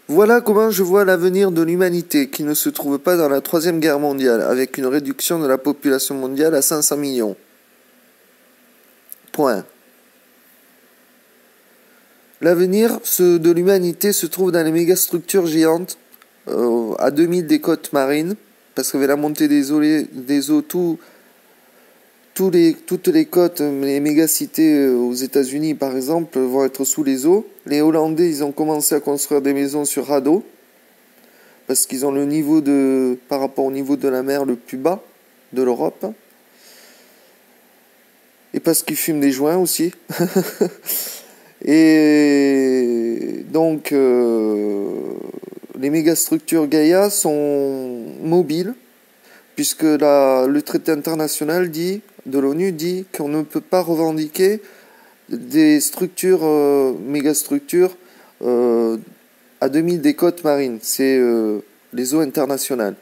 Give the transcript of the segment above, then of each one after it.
Voilà comment je vois l'avenir de l'humanité, qui ne se trouve pas dans la Troisième Guerre mondiale, avec une réduction de la population mondiale à 500 millions. Point. L'avenir de l'humanité se trouve dans les mégastructures géantes, à 2000 des côtes marines, parce qu'avec la montée des eaux, toutes les côtes, les mégacités aux États-Unis par exemple, vont être sous les eaux. Les Hollandais, ils ont commencé à construire des maisons sur radeau, parce qu'ils ont le niveau par rapport au niveau de la mer le plus bas de l'Europe. Et parce qu'ils fument des joints aussi. Et donc, les mégastructures Gaïa sont mobiles, puisque le traité international de l'ONU dit qu'on ne peut pas revendiquer des structures, mégastructures, à 2000 des côtes marines. C'est les eaux internationales.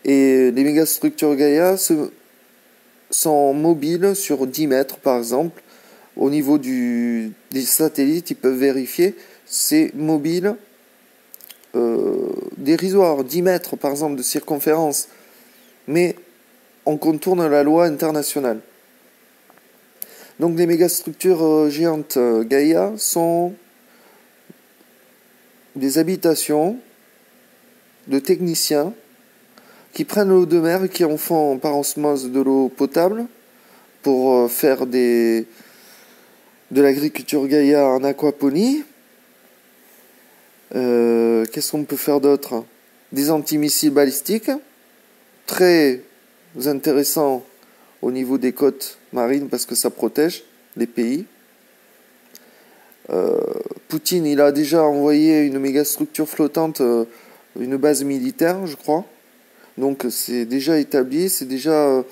Et les mégastructures Gaïa sont mobiles sur 10 mètres, par exemple. Au niveau des satellites, ils peuvent vérifier. C'est mobile, dérisoire, 10 mètres, par exemple, de circonférence. Mais on contourne la loi internationale. Donc les mégastructures géantes Gaïa sont des habitations de techniciens qui prennent l'eau de mer et qui en font par osmose de l'eau potable pour faire de l'agriculture Gaïa en aquaponie. Qu'est-ce qu'on peut faire d'autre? Des antimissiles balistiques, très intéressant au niveau des côtes marines parce que ça protège les pays. Poutine, il a déjà envoyé une mégastructure flottante, une base militaire, je crois. Donc c'est déjà établi, c'est déjà,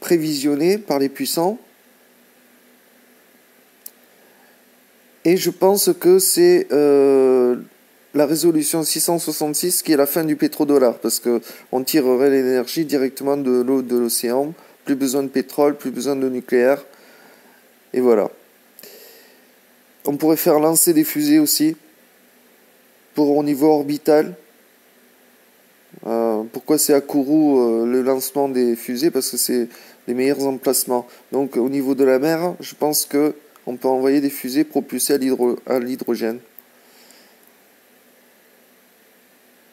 prévisionné par les puissants. Et je pense que c'est la résolution 666 qui est la fin du pétrodollar, parce qu'on tirerait l'énergie directement de l'eau de l'océan, plus besoin de pétrole, plus besoin de nucléaire, et voilà. On pourrait faire lancer des fusées aussi, au niveau orbital. Pourquoi c'est à Kourou le lancement des fusées? Parce que c'est les meilleurs emplacements. Donc au niveau de la mer, je pense que on peut envoyer des fusées propulsées à l'hydrogène.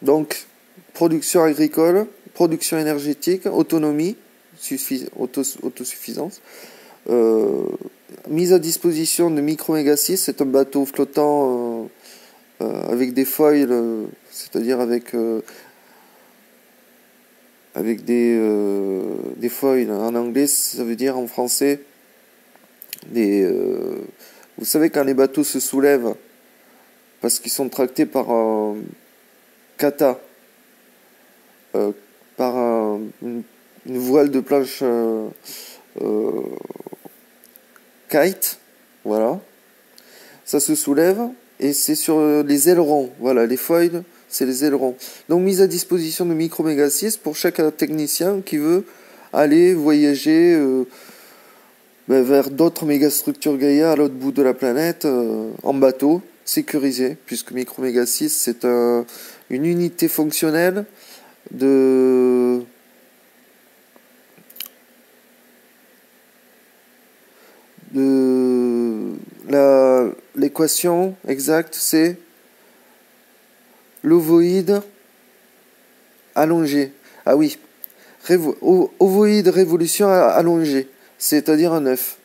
Donc, production agricole, production énergétique, autonomie, autosuffisance. Mise à disposition de Micro-Méga 6, c'est un bateau flottant avec des foils, c'est-à-dire avec des foils. En anglais, ça veut dire en français vous savez, quand les bateaux se soulèvent parce qu'ils sont tractés par un kata, par une voile de planche kite, voilà, ça se soulève et c'est sur les ailerons, voilà, les foils, c'est les ailerons. Donc mise à disposition de Micro-Méga 6 pour chaque technicien qui veut aller voyager vers d'autres mégastructures Gaïa à l'autre bout de la planète, en bateau, sécurisé, puisque Micro-Méga 6 c'est une unité fonctionnelle de l'équation exacte, c'est l'ovoïde allongé. Ah oui, ovoïde révolution allongée, c'est-à-dire un œuf.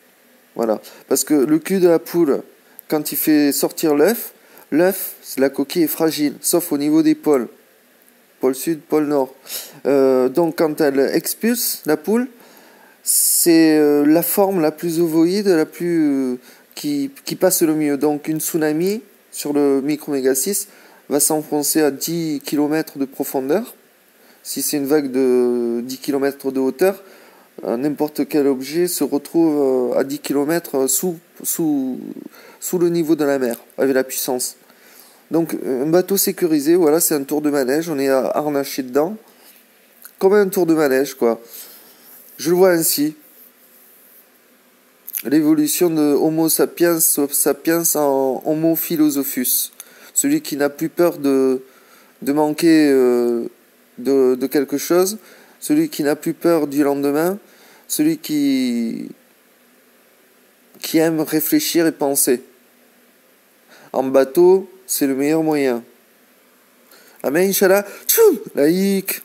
Voilà. Parce que le cul de la poule, quand il fait sortir l'œuf, la coquille est fragile, sauf au niveau des pôles. Pôle sud, pôle nord. Donc quand elle expulse la poule, c'est la forme la plus ovoïde, la plus qui passe le mieux. Donc une tsunami sur le Micro-Méga 6 va s'enfoncer à 10 km de profondeur. Si c'est une vague de 10 km de hauteur, n'importe quel objet se retrouve à 10 km sous le niveau de la mer, avec la puissance. Donc un bateau sécurisé, voilà, c'est un tour de manège, on est harnaché dedans, comme un tour de manège, quoi. Je le vois ainsi. L'évolution de Homo sapiens en Homo philosophus. celui qui n'a plus peur de manquer de quelque chose, celui qui n'a plus peur du lendemain, celui qui aime réfléchir et penser. En bateau, c'est le meilleur moyen. Amen, Inch'Allah. Tchou, laïque.